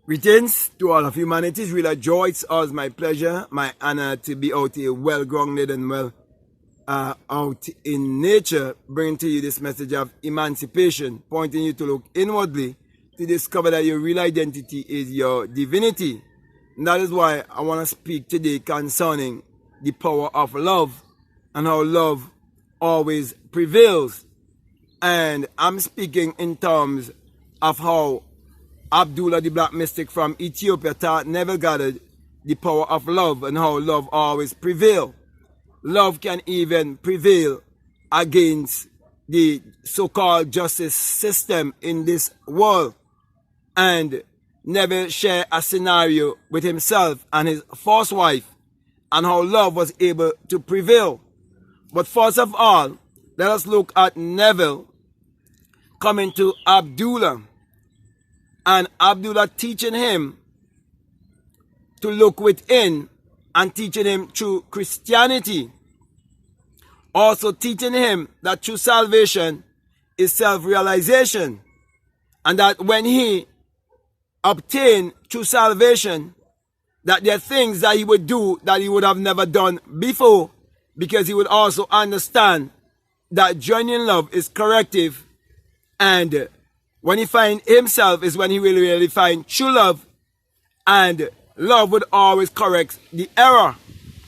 Greetings to all of humanity. It's really a joy. It's always my pleasure, my honor to be out here well-grounded and well out in nature, bringing to you this message of emancipation, pointing you to look inwardly to discover that your real identity is your divinity. And that is why I want to speak today concerning the power of love and how love always prevails. And I'm speaking in terms of how Abdullah, the black mystic from Ethiopia, taught Neville Goddard the power of love and how love always prevails. Love can even prevail against the so-called justice system in this world. And Neville shared a scenario with himself and his first wife and how love was able to prevail. But first of all, let us look at Neville coming to Abdullah, and Abdullah teaching him to look within and teaching him through Christianity. Also teaching him that true salvation is self-realization, and that when he obtained true salvation, that there are things that he would do that he would have never done before, because he would also understand that genuine love is corrective, and when he finds himself is when he will really find true love, and love would always correct the error.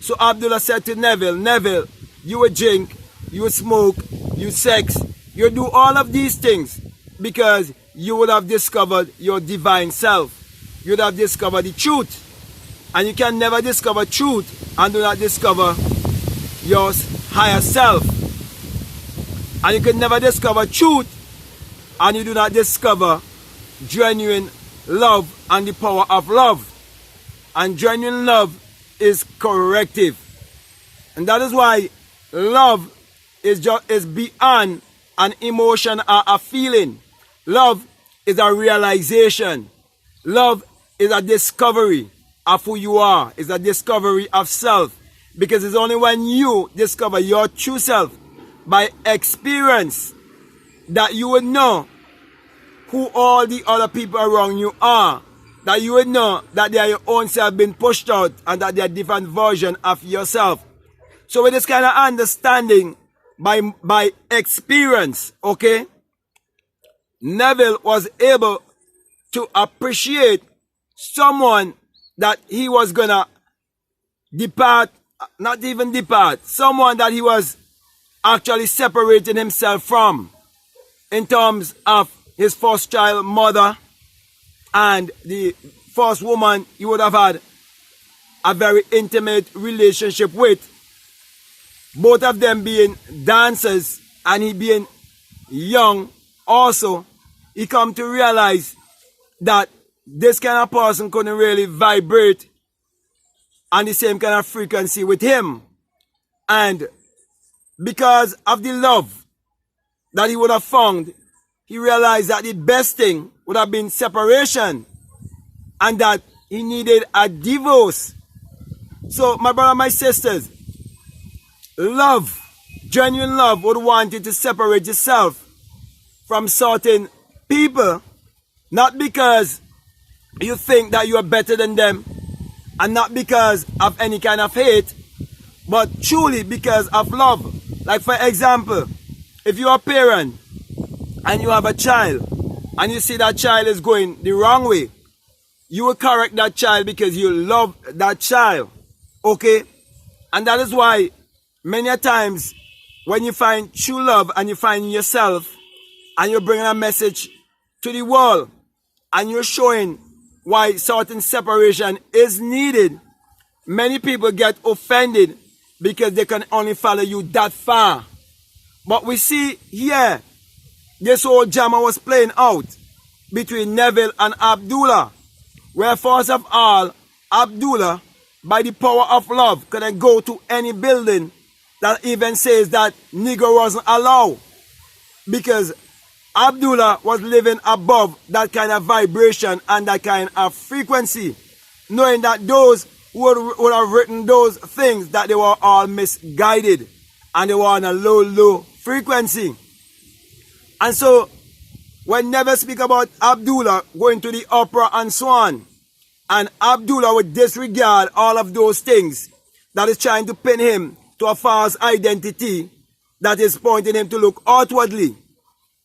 So Abdullah said to Neville, Neville, you would drink, you would smoke, you would sex, you would do all of these things because you would have discovered your divine self. You would have discovered the truth. And you can never discover truth and do not discover your higher self. And you can never discover truth and you do not discover genuine love and the power of love. And genuine love is corrective. And that is why love is beyond an emotion or a feeling. Love is a realization. Love is a discovery of who you are. It's a discovery of self. Because it's only when you discover your true self by experience that you would know who all the other people around you are. That you would know that they are your own self being pushed out and that they are different versions of yourself. So with this kind of understanding by experience, okay, Neville was able to appreciate someone that he was gonna depart, not even depart, someone that he was actually separating himself from in terms of his first child mother and the first woman he would have had a very intimate relationship with. Both of them being dancers and he being young also, he come to realize that this kind of person couldn't really vibrate on the same kind of frequency with him. And because of the love that he would have found, he realized that the best thing would have been separation and that he needed a divorce. So my brother, my sisters, love, genuine love would want you to separate yourself from certain people, not because you think that you are better than them and not because of any kind of hate, but truly because of love. Like for example, if you are a parent and you have a child and you see that child is going the wrong way, you will correct that child because you love that child, okay? And that is why many a times when you find true love and you find yourself and you're bringing a message to the world and you're showing why certain separation is needed, many people get offended because they can only follow you that far. But we see here, this whole drama was playing out between Neville and Abdullah, where first of all, Abdullah, by the power of love, could go to any building that even says that Negro wasn't allowed, because Abdullah was living above that kind of vibration and that kind of frequency, knowing that those who would have written those things, that they were all misguided and they were on a low frequency. And so when Neville speak about Abdullah going to the opera and so on, and Abdullah would disregard all of those things that is trying to pin him to a false identity that is pointing him to look outwardly.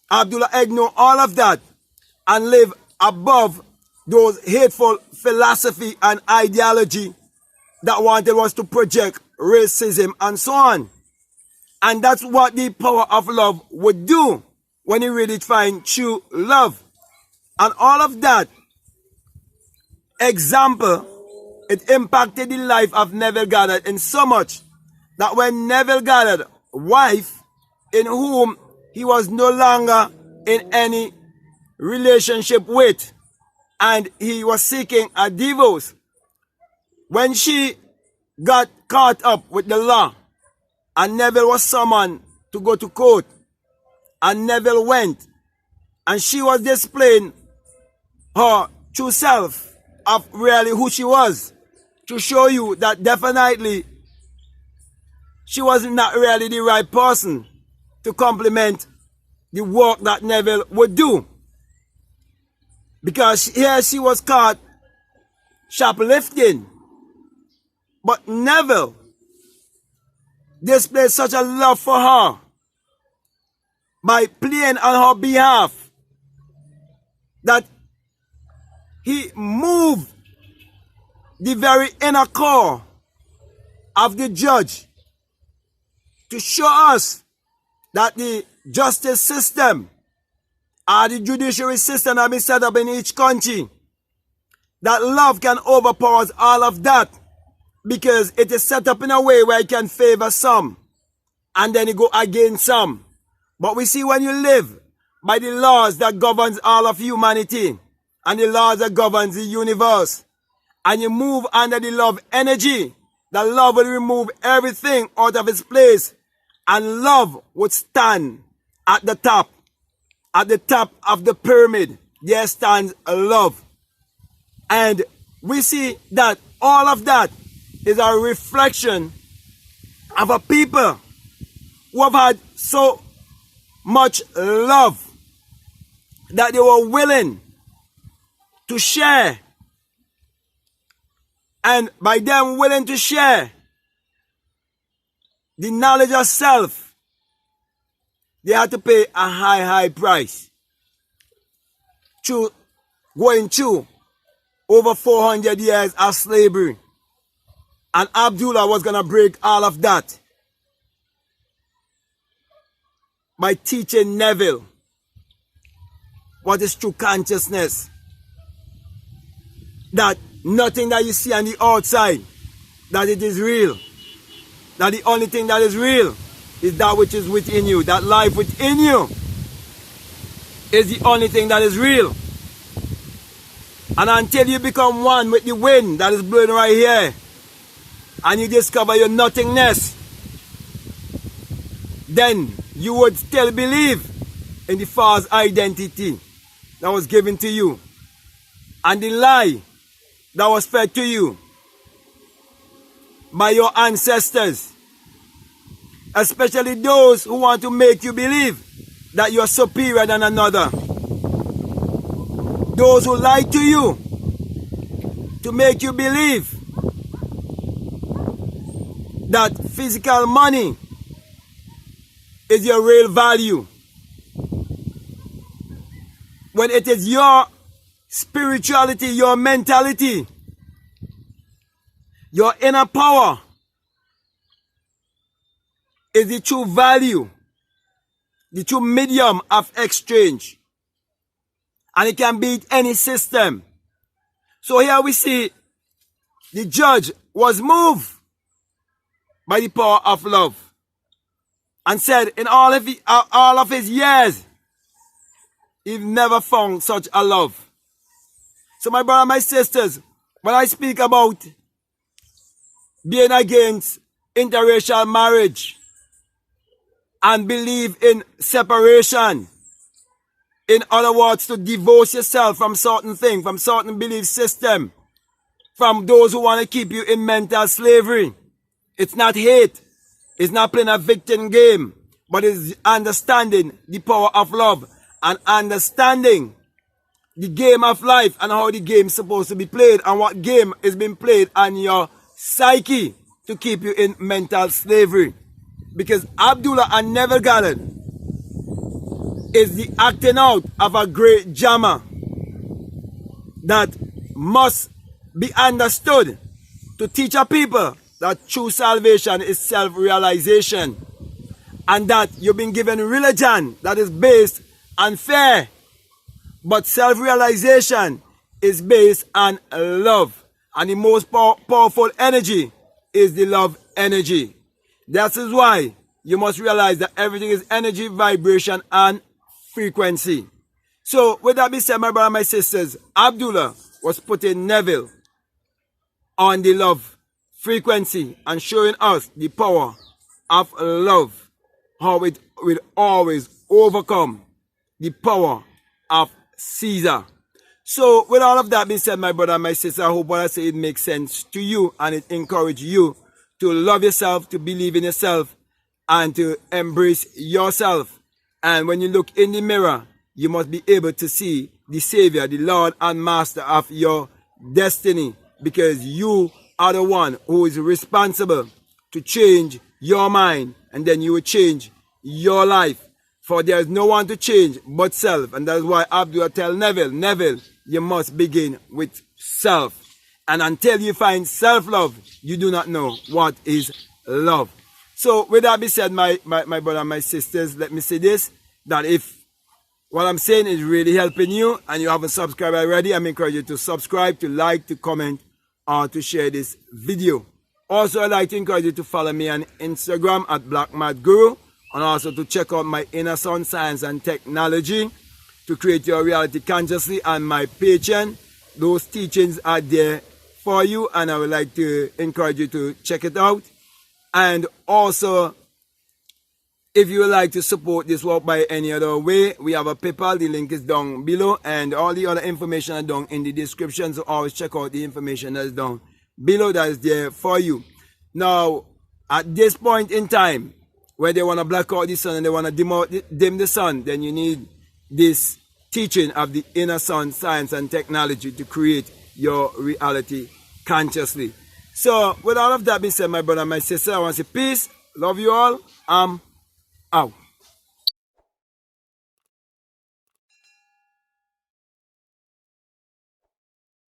Abdullah ignore all of that and live above those hateful philosophy and ideology that wanted us to project racism and so on. And that's what the power of love would do when you really find true love. And all of that example, it impacted the life of Neville Goddard in so much that when Neville Goddard's wife, in whom he was no longer in any relationship with, and he was seeking a divorce, when she got caught up with the law, and Neville was summoned to go to court, and Neville went, and she was displaying her true self of really who she was, to show you that definitely she was not really the right person to complement the work that Neville would do. Because here she was caught shoplifting. But Neville displayed such a love for her by playing on her behalf that he moved the very inner core of the judge to show us that the justice system or the judiciary system that been set up in each country, that love can overpower all of that, because it is set up in a way where it can favor some and then it go against some. But we see when you live by the laws that governs all of humanity and the laws that governs the universe, and you move under the love energy, that love will remove everything out of its place, and love would stand at the top of the pyramid. There stands love. And we see that all of that is a reflection of a people who have had so much love that they were willing to share. And by them willing to share the knowledge of self, they had to pay a high price. Going through over 400 years of slavery. And Abdullah was going to break all of that by teaching Neville what is true consciousness. That nothing that you see on the outside, that it is real. That the only thing that is real is that which is within you. That life within you is the only thing that is real. And until you become one with the wind that is blowing right here, and you discover your nothingness, then you would still believe in the false identity that was given to you, and the lie that was fed to you by your ancestors, especially those who want to make you believe that you are superior than another. Those who lie to you to make you believe that physical money is your real value, when it is your spirituality, your mentality, your inner power is the true value, the true medium of exchange. And it can beat any system. So here we see the judge was moved by the power of love, and said in all of his years, he've never found such a love. So my brother, my sisters, when I speak about being against interracial marriage and believe in separation, in other words, to divorce yourself from certain things, from certain belief system, from those who want to keep you in mental slavery, it's not hate, it's not playing a victim game, but it's understanding the power of love and understanding the game of life and how the game is supposed to be played and what game is being played on your psyche to keep you in mental slavery. Because Abdullah and Neville Goddard is the acting out of a great drama that must be understood to teach a people that true salvation is self-realization, and that you've been given religion that is based on fear, but self-realization is based on love, and the most powerful energy is the love energy. That is why you must realize that everything is energy, vibration, and frequency. So with that being said, my brother and my sisters, Abdullah was putting Neville on the love frequency and showing us the power of love, how it will always overcome the power of Caesar. So with all of that being said, my brother and my sister, I hope what I say it makes sense to you and it encourages you to love yourself, to believe in yourself, and to embrace yourself. And when you look in the mirror, you must be able to see the Savior, the Lord and Master of your destiny, because you are the one who is responsible to change your mind, and then you will change your life. For there is no one to change but self. And that is why Abdullah tell Neville, you must begin with self. And until you find self-love, you do not know what is love. So with that being said, my brother and my sisters, let me say this, that if what I'm saying is really helping you and you haven't subscribed already, I'm encouraging you to subscribe, to like, to comment, or to share this video. Also, I'd like to encourage you to follow me on Instagram at BlackMadGuru, and also to check out my Inner Sound Science and Technology to create your reality consciously and my Patreon. Those teachings are there for you, and I would like to encourage you to check it out. And also, if you would like to support this work by any other way, we have a PayPal. The link is down below, and all the other information are down in the description. So always check out the information that is down below, that is there for you. Now, at this point in time, where they want to black out the sun and they want to dim the sun, then you need this teaching of the Inner Sound Science and Technology to create your reality consciously. So with all of that being said, my brother and my sister, I want to say peace, love you all, out.